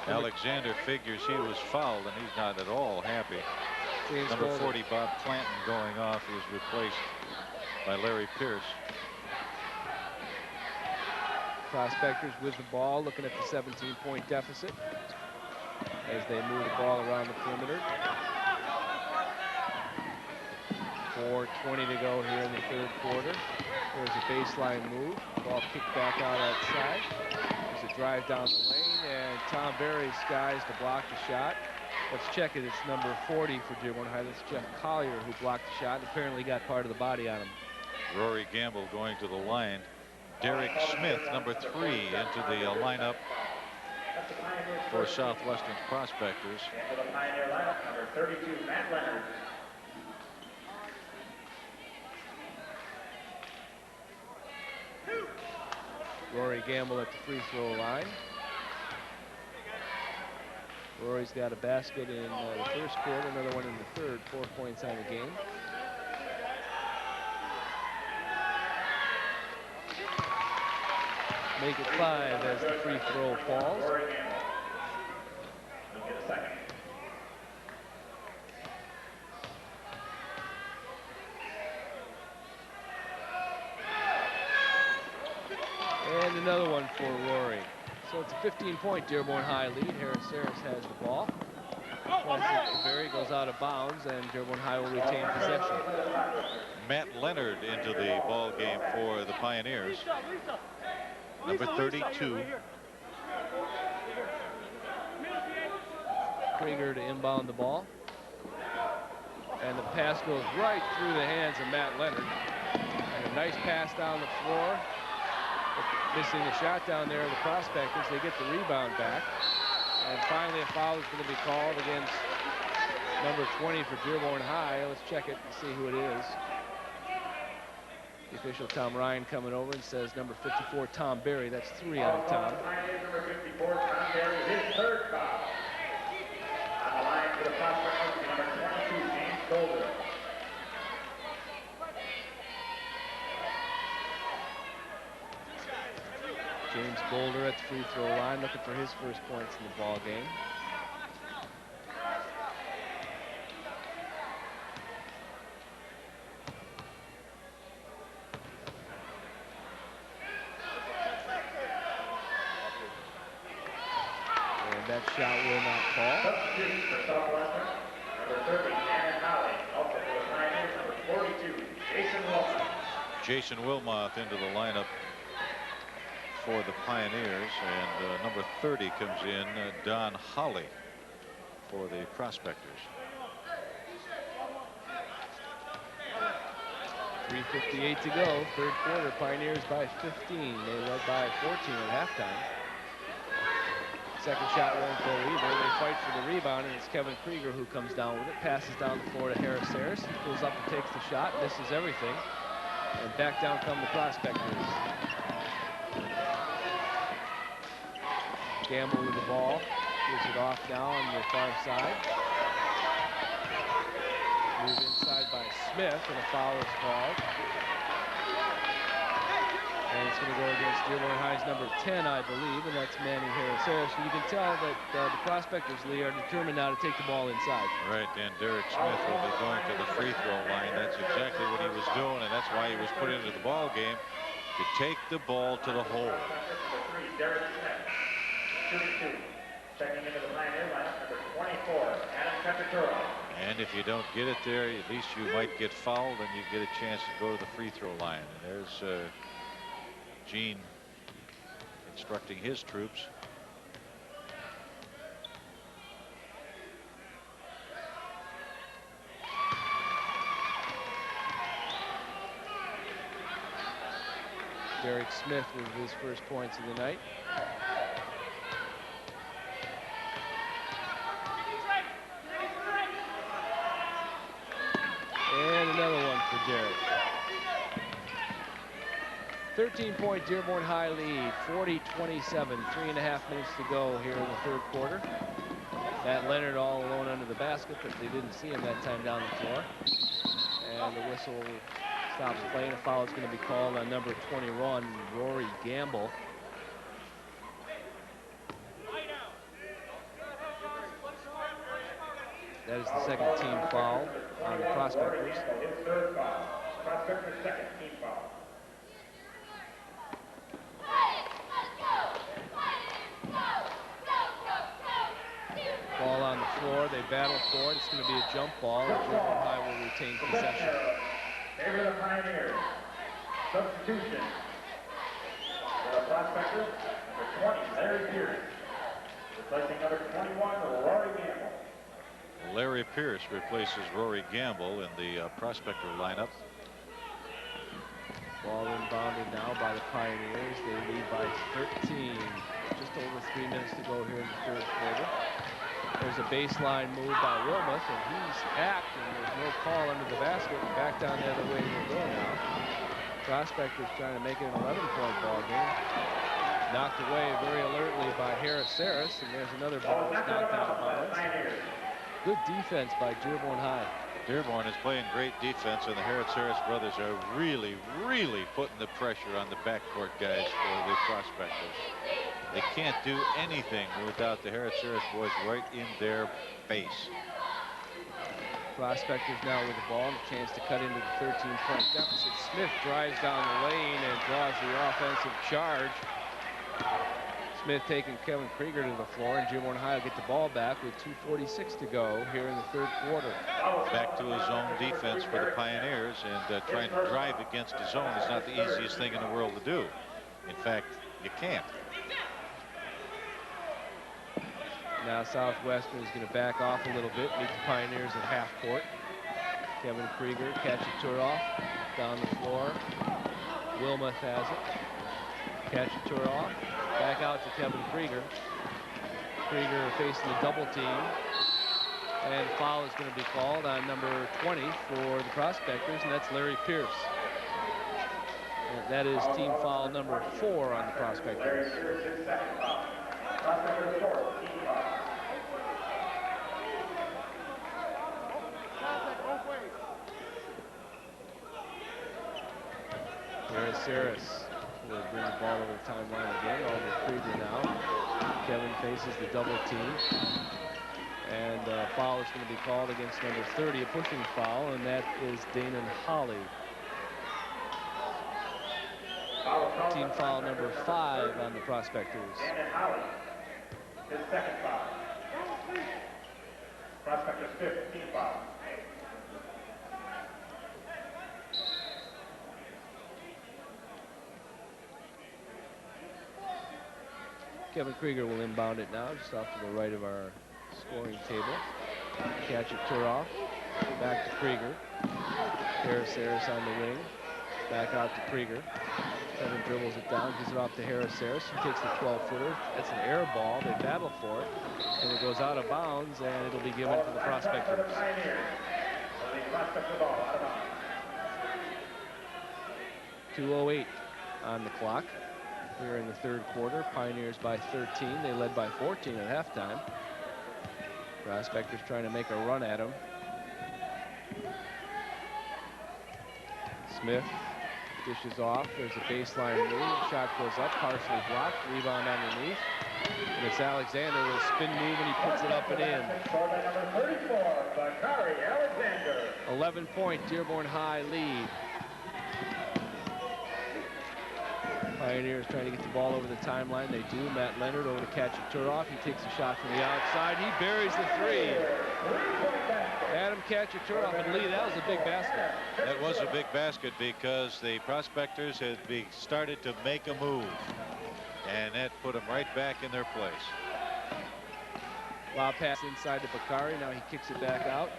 Alexander figures he was fouled, and he's not at all happy. James Number Golder. 40, Bob Clanton, going off. He was replaced by Larry Pierce. Prospectors with the ball, looking at the 17-point deficit as they move the ball around the perimeter. 4:20 to go here in the third quarter. There's a baseline move. Ball kicked back out outside. There's a drive down the lane, and Tom Berry skies to block the shot. Let's check it. It's number 40 for Dearborn High. That's Jeff Collier who blocked the shot and apparently got part of the body on him. Rory Gamble going to the line. Derek Smith, number 3, into the lineup for Southwestern's prospectors. Into the Pioneer lineup, number 32, Matt Leonard. Rory Gamble at the free throw line. Rory's got a basket in the first quarter, another one in the third, 4 points on the game. Make it 5 as the free throw falls. And another one for Rory. So it's a 15-point Dearborn High lead. Harris has the ball. Berry goes out of bounds, and Dearborn High will retain possession. Matt Leonard into the ball game for the Pioneers. Number 32. Krieger to inbound the ball. And the pass goes right through the hands of Matt Leonard. And a nice pass down the floor. Missing the shot down there, the prospectors, they get the rebound back. And finally a foul is going to be called against number 20 for Dearborn High. Let's check it and see who it is. The official, Tom Ryan, coming over and says number 54, Tom Berry. That's 3 on Tom. Number 54, Tom Berry, his third foul. On the line for the prospectors, number 22, James Golder. James Golder at the free throw line, looking for his first points in the ball game. And that shot will not fall. Substitution for Southwestern, number 30, Aaron Holly. Also for the Pioneers, number 42, Jason Wilmoth. Jason Wilmoth into the lineup for the Pioneers, and number 30 comes in, Don Holly, for the prospectors. 3:58 to go, third quarter. Pioneers by 15. They led by 14 at halftime. Second shot won't go either. They fight for the rebound, and it's Kevin Krieger who comes down with it. Passes down the floor to Harris. He pulls up and takes the shot. Misses everything. And back down come the prospectors. Gamble with the ball. Gives it off now on the far side. Moved inside by Smith, and a foul is called. And it's going to go against Dearborn High's number 10, I believe, and that's Manny Harris. You can tell that the prospectors, Lee, are determined now to take the ball inside. Right, and Derek Smith will be going to the free throw line. That's exactly what he was doing, and that's why he was put into the ball game, to take the ball to the hole. Derek Smith, 2-2. Checking into the Pioneer lineup, number 24, Adam Cacciatore. And if you don't get it there, at least you might get fouled, and you get a chance to go to the free throw line. And there's Gene instructing his troops. Derek Smith with his first points of the night. And another one for Derek. 13-point Dearborn High lead, 40-27, 3.5 minutes to go here in the third quarter. Matt Leonard all alone under the basket, but they didn't see him that time down the floor. And the whistle stops playing. A foul is going to be called on number 21, Rory Gamble. That is the second team foul on the Prospectors. His third foul. Prospector's second team foul. Ball on the floor. They battle for it. It's going to be a jump ball. Dearborn High will retain possession. Favor the Pioneers. Substitution. For the Prospectors, number 20, Larry Pierce. Replacing number 21, Rory Gamble. Larry Pierce replaces Rory Gamble in the Prospector lineup. Ball inbounded now by the Pioneers. They lead by 13. Just over 3 minutes to go here in the third quarter. There's a baseline move by Wilmoth, and he's hacked, and there's no call under the basket. Back down the other way we'll go now. Prospectors trying to make it an 11-point ball game. Knocked away very alertly by Harris-Harris, and there's another ball that's knocked out of bounds. Good defense by Dearborn High. Dearborn is playing great defense, and the Harris-Harris brothers are really putting the pressure on the backcourt guys for the Prospectors. They can't do anything without the Harris-Harris boys right in their face. Prospectors now with the ball and a chance to cut into the 13-point deficit. Smith drives down the lane and draws the offensive charge. Smith taking Kevin Krieger to the floor, and Dearborn High will get the ball back with 2:46 to go here in the third quarter. Back to his zone defense for the Pioneers, and trying to drive against the zone is not the easiest thing in the world to do. In fact, you can't. Now Southwestern is going to back off a little bit, meet the Pioneers at half court. Kevin Krieger, Kachaturoff down the floor. Wilmoth has it. Kachaturoff back out to Kevin Krieger. Krieger facing the double team. And foul is going to be called on number 20 for the Prospectors, and that's Larry Pierce. And that is team foul number 4 on the Prospectors. Larry Pierce, his second foul. Prospectors 4, team foul. Harris will bring the ball over the timeline again. Over Krieger now. Kevin faces the double team. And foul is going to be called against number 30, a pushing foul, and that is Danon Holly. Team foul number 5 on the Prospectors. Danon Holly, his second foul. Prospectors 5th team foul. Kevin Krieger will inbound it now, just off to the right of our scoring table. Kachaturoff, back to Krieger. Harris-Harris on the wing, back out to Krieger. Kevin dribbles it down, gives it off to Harris-Harris. He takes the 12-footer. That's an air ball. They battle for it, and it goes out of bounds, and it'll be given to the Prospectors. 2:08 on the clock here in the third quarter. Pioneers by 13. They led by 14 at halftime. Prospectors trying to make a run at him. Smith dishes off. There's a baseline move. Shot goes up, partially blocked. Rebound underneath. And it's Alexander with a spin move, and he puts it up and in. 11-point Dearborn High lead. Pioneers trying to get the ball over the timeline. They do. Matt Leonard over to Kachaturoff. He takes a shot from the outside. He buries the 3. Adam Kachaturoff, and Lee, that was a big basket. That was a big basket because the Prospectors had started to make a move, and that put them right back in their place. Lob pass inside to Bakari. Now he kicks it back out,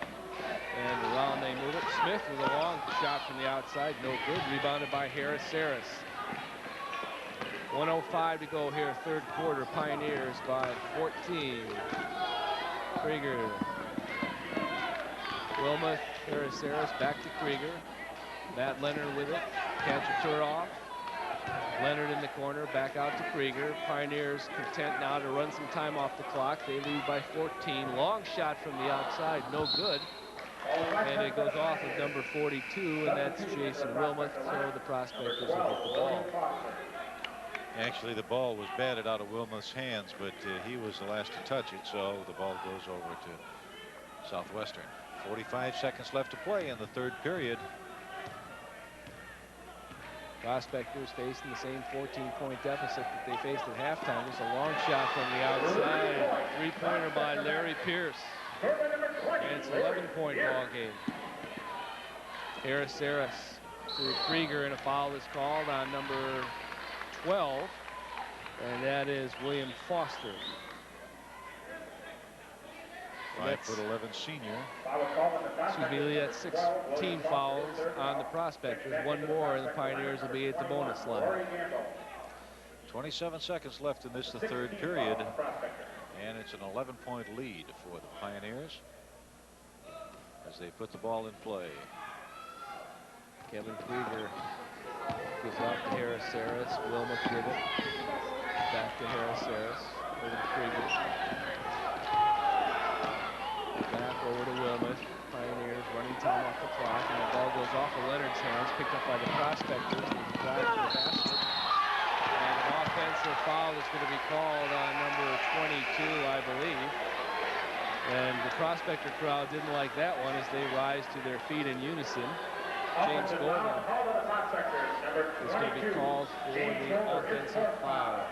and around they move it. Smith with a long shot from the outside. No good. Rebounded by Harris-Harris. 1:05 to go here, third quarter. Pioneers by 14. Krieger. Wilmoth, Harris-Harris, back to Krieger. Matt Leonard with it. Kachaturoff. Leonard in the corner, back out to Krieger. Pioneers content now to run some time off the clock. They lead by 14. Long shot from the outside, no good. And it goes off of number 42, and that's Jason Wilmoth, so the Prospectors will get the ball. Actually, the ball was batted out of Wilmoth's hands, but he was the last to touch it, so the ball goes over to Southwestern. 45 seconds left to play in the third period. Prospectors facing the same 14-point deficit that they faced at halftime. Just a long shot from the outside. Three-pointer by Larry Pierce. And it's an 11-point ball game. Harris to Krieger, and a foul is called on number 12, and that is William Foster. 5'11" senior. Excuse me, that's 16 fouls on the Prospectors. One more, and the Pioneers will be at the bonus line. 27 seconds left in this, the third period, and it's an 11-point lead for the Pioneers as they put the ball in play. Kevin Krieger gives off to Harris. Wilmoth with it. Back to Harris. Over to Krieger. Back over to Wilmoth. Pioneers running time off the clock, and the ball goes off of Leonard's hands, picked up by the Prospectors. They drive to the basket. And an offensive foul is going to be called on number 22, I believe. And the Prospector crowd didn't like that one as they rise to their feet in unison. James Golden is going to be called for the offensive foul.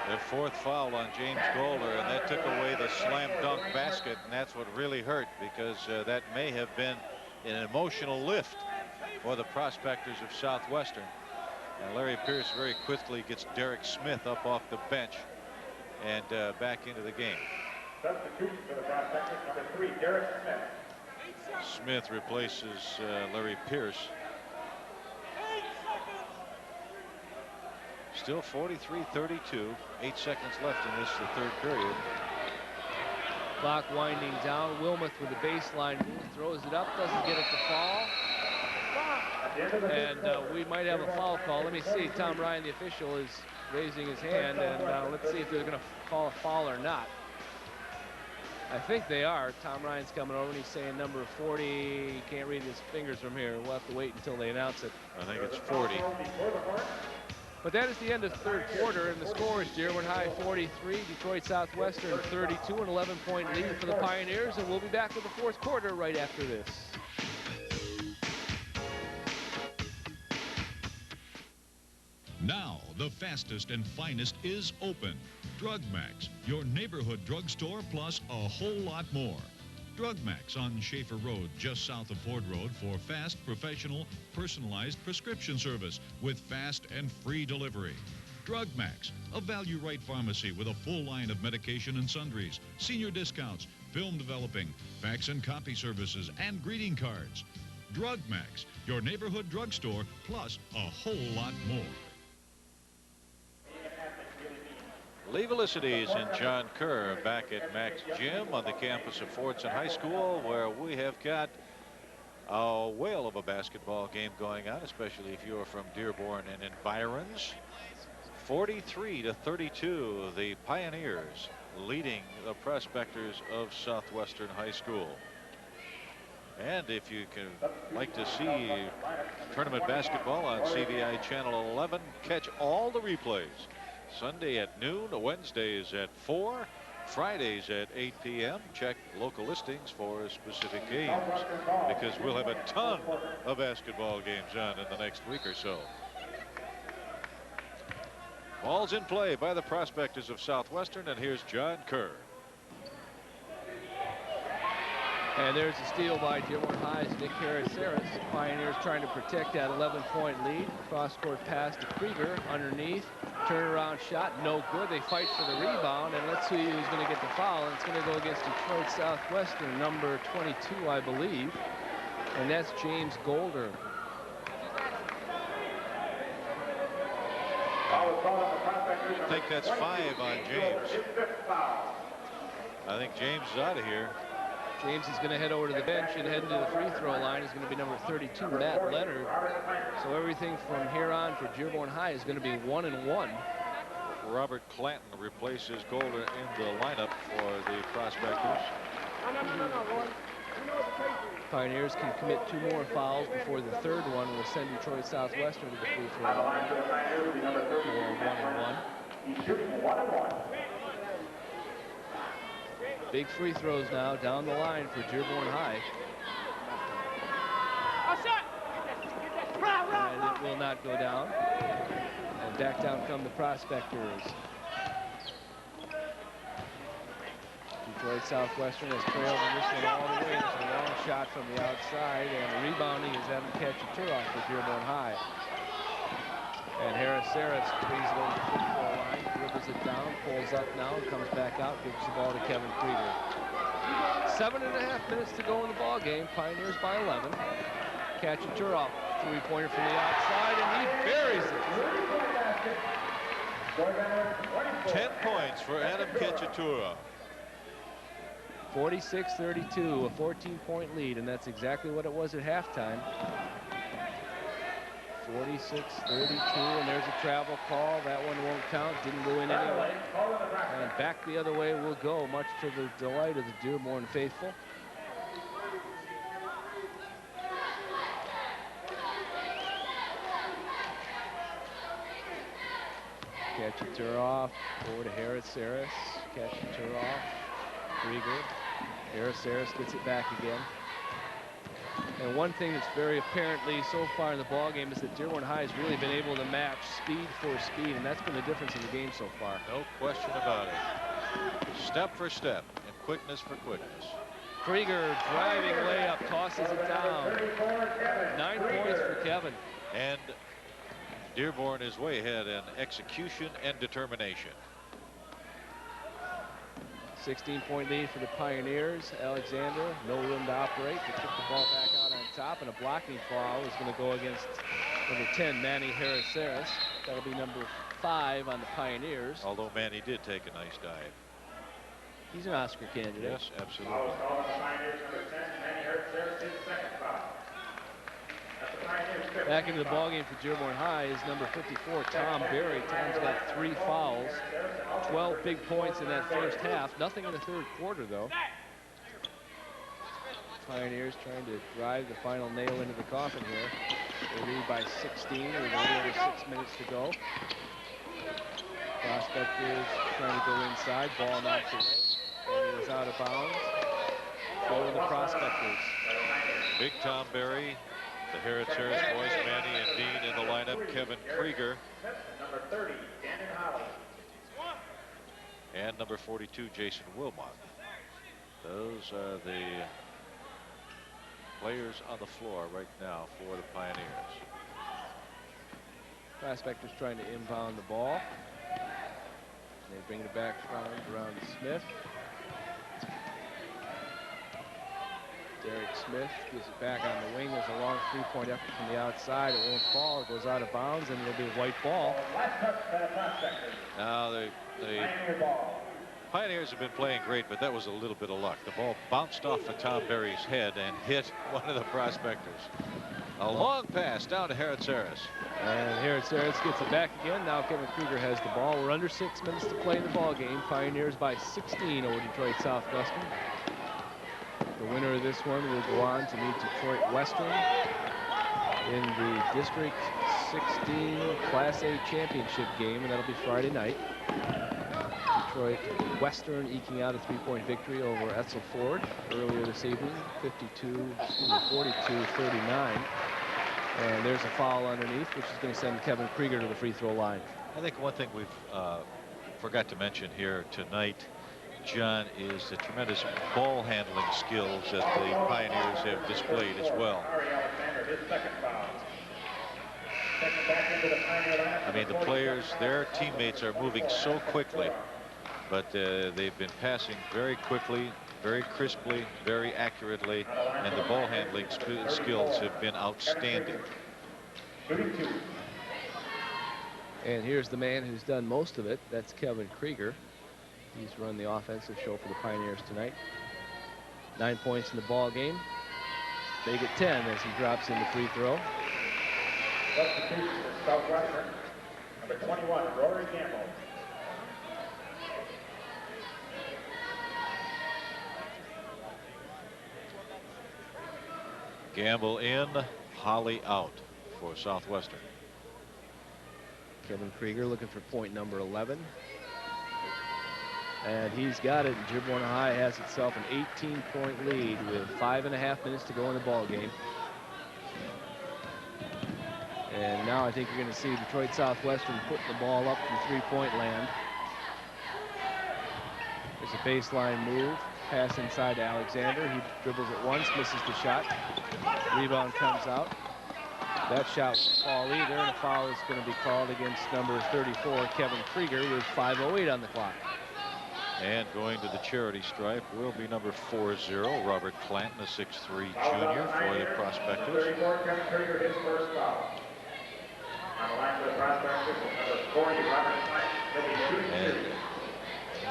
Their fourth foul on James Golder, and that took away the slam dunk basket, and that's what really hurt, because that may have been an emotional lift for the Prospectors of Southwestern. And Larry Pierce very quickly gets Derek Smith up off the bench and back into the game. Substitution for the Prospectors, number 3, Derek Smith. Smith replaces Larry Pierce. Still 43-32. 8 seconds left in this, the third period. Clock winding down. Wilmoth with the baseline move, throws it up, doesn't get it to fall. And we might have a foul call. Let me see. Tom Ryan, the official, is raising his hand, and let's see if they're going to call a foul or not. I think they are. Tom Ryan's coming over and he's saying number 40. He can't read his fingers from here. We'll have to wait until they announce it. I think it's 40. But that is the end of the third quarter, and the score is Dearborn High 43, Detroit Southwestern 32, an 11-point lead for the Pioneers, and we'll be back with the fourth quarter right after this. Now, the fastest and finest is open. Drug Max, your neighborhood drugstore plus a whole lot more. Drug Max on Schaefer Road, just south of Ford Road, for fast, professional, personalized prescription service with fast and free delivery. Drug Max, a Value Right pharmacy with a full line of medication and sundries, senior discounts, film developing, fax and copy services, and greeting cards. Drug Max, your neighborhood drugstore plus a whole lot more. Lee Felicities and John Kerr back at Max Gym on the campus of Fordson High School, where we have got a whale of a basketball game going on, especially if you're from Dearborn and environs. 43-32, the Pioneers leading the Prospectors of Southwestern High School. And if you can like to see tournament basketball on CVI Channel 11, catch all the replays. Sunday at noon, Wednesdays at 4, Fridays at 8 p.m. Check local listings for specific games, because we'll have a ton of basketball games on in the next week or so. Ball's in play by the Prospectors of Southwestern, and here's John Kerr. And there's a steal by Dearborn High's Nick Harris. Pioneers trying to protect that 11-point lead. Cross-court pass to Krieger underneath. Turnaround shot, no good. They fight for the rebound, and let's see who's going to get the foul. And it's going to go against Detroit Southwestern, number 22, I believe. And that's James Golder. I think that's 5 on James. I think James is out of here. James is going to head over to the bench and head into the free throw line. Is going to be number 32, Matt Leonard. So everything from here on for Dearborn High is going to be 1-1. Robert Clanton replaces Golder in the lineup for the Prospectors. Pioneers can commit 2 more fouls before the third one will send Detroit Southwestern to the free throw line for 1-1. Big free throws now down the line for Dearborn High. And it will not go down. And back down come the Prospectors. Detroit Southwestern has trailed in this one all the way. It's a long shot from the outside, and the rebounding is Adam Ketchatura for Dearborn High. And Harris Saris plays it over the free throw line, dribbles it down, pulls up now, and comes back out, gives the ball to Kevin Krieger. 7.5 minutes to go in the ball game. Pioneers by 11. Ketchatura, three-pointer from the outside, and he buries it. 10 points for Adam Ketchatura. 46-32, a 14-point lead, and that's exactly what it was at halftime. 46-32, and there's a travel call. That one won't count. Didn't go in anyway. And back the other way will go, much to the delight of the Dearborn faithful. Ketchatura off, over to Harris Saris. Ketchatura off, Krieger. Harris Saris gets it back again. And one thing that's very apparently so far in the ball game is that Dearborn High has really been able to match speed for speed, and that's been the difference in the game so far. No question about it. Step for step and quickness for quickness. Krieger driving layup, tosses it down. 9 points for Kevin. And Dearborn is way ahead in execution and determination. 16-point lead for the Pioneers. Alexander, no room to operate. They kick the ball back out on top, and a blocking foul is going to go against number 10, Manny Harris Saris. That'll be number 5 on the Pioneers. Although Manny did take a nice dive. He's an Oscar candidate. Yes, absolutely. Back into the ballgame for Dearborn High is number 54, Tom Berry. Tom's got 3 fouls, 12 big points in that first half. Nothing in the third quarter, though. Pioneers trying to drive the final nail into the coffin here. They lead by 16 with a little over 6 minutes to go. Prospectors trying to go inside. Ball knocked away. And he was out of bounds. Go to the Prospectors. Big Tom Berry, the Harris boys, Manny and Dean in the lineup. Kevin Krieger. Number 30, Dannon Holly. And number 42, Jason Wilmot. Those are the players on the floor right now for the Pioneers. Prospectors trying to inbound the ball. They bring it back around to Smith. Derek Smith gives it back on the wing. There's a long three-point effort from the outside. It won't fall. It goes out of bounds, and it'll be a white ball. Now the Pioneers have been playing great, but that was a little bit of luck. The ball bounced off of Tom Berry's head and hit one of the Prospectors. A long pass down to Harris Saris. And Harris Saris gets it back again. Now Kevin Krieger has the ball. We're under 6 minutes to play in the ball game. Pioneers by 16 over Detroit Southwestern. The winner of this one will go on to meet Detroit Western in the District 16 Class A championship game, and that'll be Friday night. Detroit Western eking out a 3-point victory over Etzel Ford earlier this evening, 42-39. And there's a foul underneath, which is going to send Kevin Krieger to the free throw line. I think one thing we've forgot to mention here tonight, John, is the tremendous ball handling skills that the Pioneers have displayed as well. I mean, the players, their teammates are moving so quickly, but they've been passing very quickly, very crisply, very accurately, and the ball handling skills have been outstanding. And here's the man who's done most of it. That's Kevin Krieger. He's run the offensive show for the Pioneers tonight. 9 points in the ball game. Make it 10 as he drops in the free throw. Substitution for Southwestern. Number 21, Rory Gamble. Gamble in, Holly out for Southwestern. Kevin Krieger looking for point number 11. And he's got it. And Dearborn High has itself an 18-point lead with 5.5 minutes to go in the ball game. And now I think you're going to see Detroit Southwestern putting the ball up from three-point land. There's a baseline move. Pass inside to Alexander. He dribbles it once, misses the shot. Rebound comes out. That shot won't fall either, and a foul is going to be called against number 34, Kevin Krieger, with 5:08 on the clock. And going to the charity stripe will be number 40, Robert Clanton, a 6'3" junior for the Prospectors. 34, Kevin Krieger, his first foul. On the line for the Prospectors, number 40, Robert Clanton. And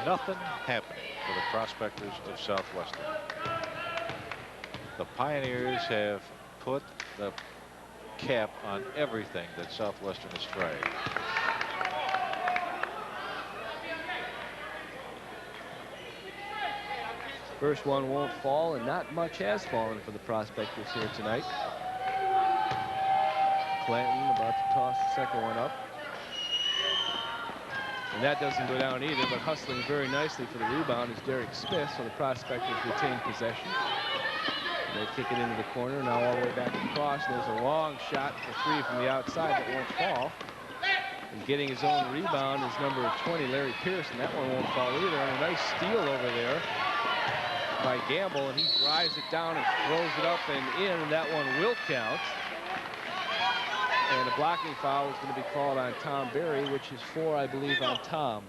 nothing happening for the Prospectors of Southwestern. The Pioneers have put the cap on everything that Southwestern has tried. First one won't fall, and not much has fallen for the Prospectors here tonight. Clanton about to toss the second one up. And that doesn't go down either, but hustling very nicely for the rebound is Derek Smith, so the Prospectors retain possession. They kick it into the corner, now all the way back across. There's a long shot for three from the outside that won't fall. And getting his own rebound is number 20, Larry Pierce, and that one won't fall either. And a nice steal over there by Gamble, and he drives it down and throws it up and in, and that one will count. And a blocking foul is going to be called on Tom Berry, which is 4, I believe, on Tom.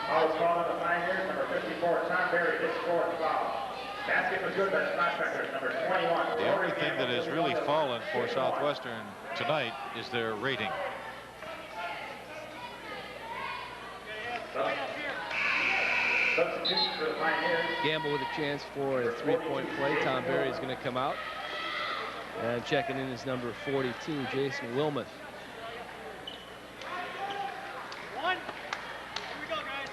Foul is called on the Pioneers, number 54, Tom Berry, his fourth foul. Basket was good by the Prospectors, number 21. The only thing that has really fallen for Southwestern tonight is their rating. Substitution for the Pioneers. Gamble with a chance for a three-point play. Tom Berry is going to come out. And checking in is number 42, Jason Wilmoth. One. Here we go, guys.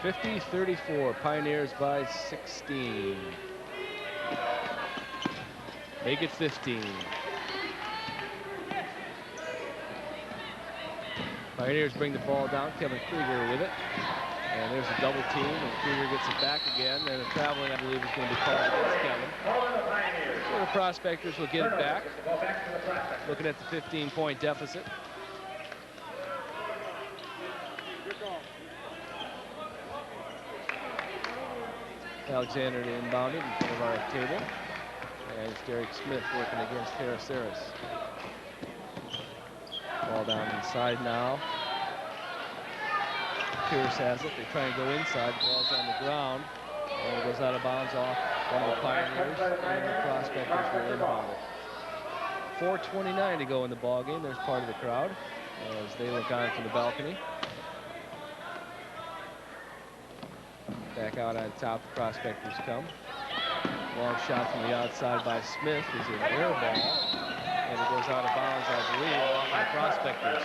One. 50-34, Pioneers by 16. Make it 15. Pioneers bring the ball down. Kevin Krieger with it. And there's a double team, and Krieger gets it back again. And a traveling, I believe, is going to be called against Kevin. So the Prospectors will get it back. Looking at the 15-point deficit. Alexander inbounded in front of our table. And it's Derek Smith working against Harris. Ball down inside now. Pierce has it. They try and go inside. The ball's on the ground. And it goes out of bounds off one of the Pioneers. And the Prospectors will inbound it. 4:29 to go in the ball game. There's part of the crowd as they look on from the balcony. Back out on top, the Prospectors come. Long shot from the outside by Smith is an air ball. And it goes out of bounds, I believe, along with the Prospectors.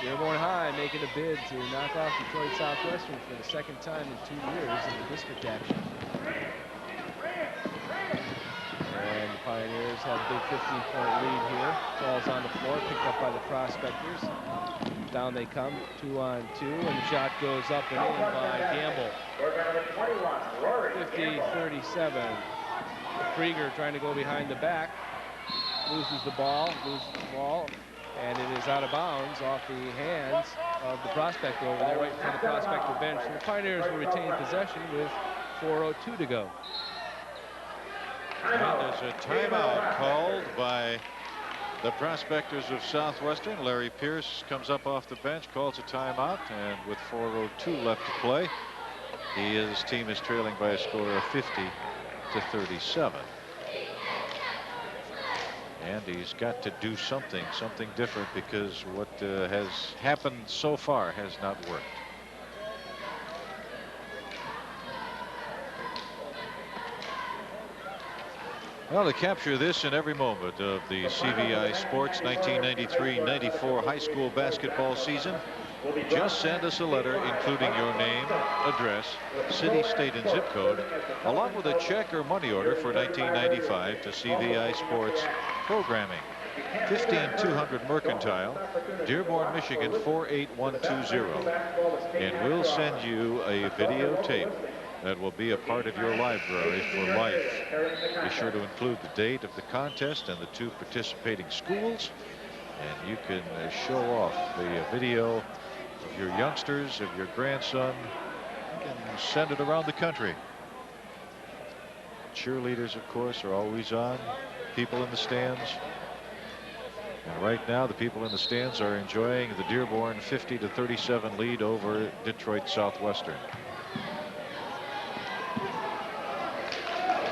Dearborn High making a bid to knock off Detroit Southwestern for the second time in 2 years in the district action. And the Pioneers have a big 15-point lead here. Ball's on the floor, picked up by the Prospectors. Down they come, 2-on-2, and the shot goes up and in by Gamble. 50-37. Krieger trying to go behind the back. Loses the ball, and it is out of bounds off the hands of the prospector over there, right in front of the prospector bench. And the Pioneers will retain possession with 4:02 to go. And there's a timeout called by the Prospectors of Southwestern. Larry Pierce comes up off the bench, calls a timeout, and with 4:02 left to play, his team is trailing by a score of 50-37. And he's got to do something different, because what has happened so far has not worked. Well, to capture this in every moment of the CVI Sports 1993-94 high school basketball season, Just send us a letter including your name, address, city, state, and zip code, along with a check or money order for 1995 to CVI Sports Programming. 15200 Mercantile, Dearborn, Michigan 48120. And we'll send you a videotape that will be a part of your library for life. Be sure to include the date of the contest and the 2 participating schools, and you can show off the video of your youngsters, of your grandson. You can send it around the country. Cheerleaders, of course, are always on. People in the stands. And right now, the people in the stands are enjoying the Dearborn 50-37 lead over Detroit Southwestern.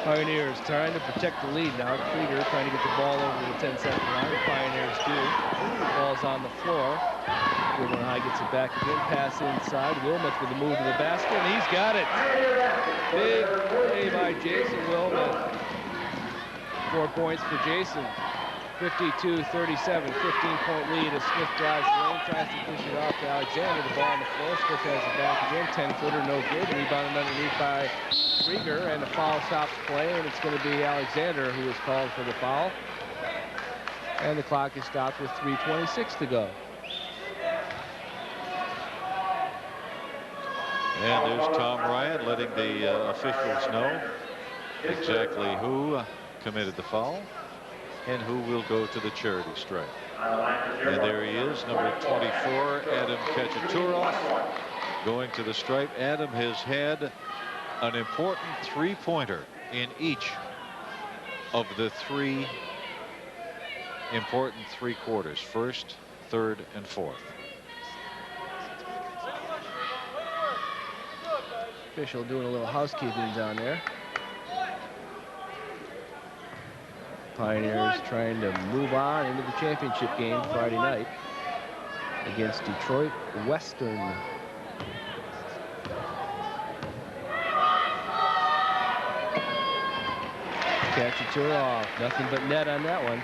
Pioneers trying to protect the lead now. Krieger trying to get the ball over the 10-second line. The Pioneers do. The ball's on the floor. Dearborn High gets it back again. Pass inside. Wilmot with the move to the basket, and he's got it. Big play by Jason Wilmot. 4 points for Jason. 52-37, 15-point lead as Smith drives the lane, tries to push it off to Alexander. The ball on the floor. Smith has it back again. 10-footer, no good. Rebounded underneath by Krieger, and the foul stops play, and it's going to be Alexander who is called for the foul. And the clock is stopped with 3:26 to go. And there's Tom Ryan letting the officials know exactly who committed the foul and who will go to the charity stripe. And there he is, number 24, Adam Kachaturov, going to the stripe. Adam has had an important 3-pointer in each of the 3 important 3 quarters, first, third, and fourth. Official doing a little housekeeping down there. Pioneers trying to move on into the championship game Friday night against Detroit Western. Kachaturov, nothing but net on that one.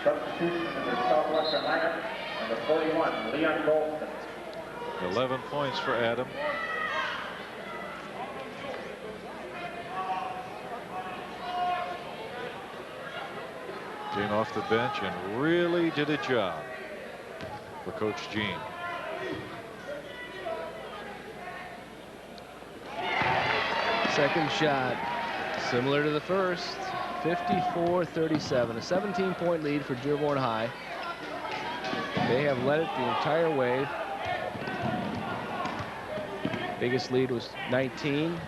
Substitution in the Southwestern lineup, number 41, Leon Golston. 11 points for Adam. Came off the bench and really did a job for Coach Gene. Second shot, similar to the first, 54-37, a 17-point lead for Dearborn High. They have led it the entire way. Biggest lead was 19.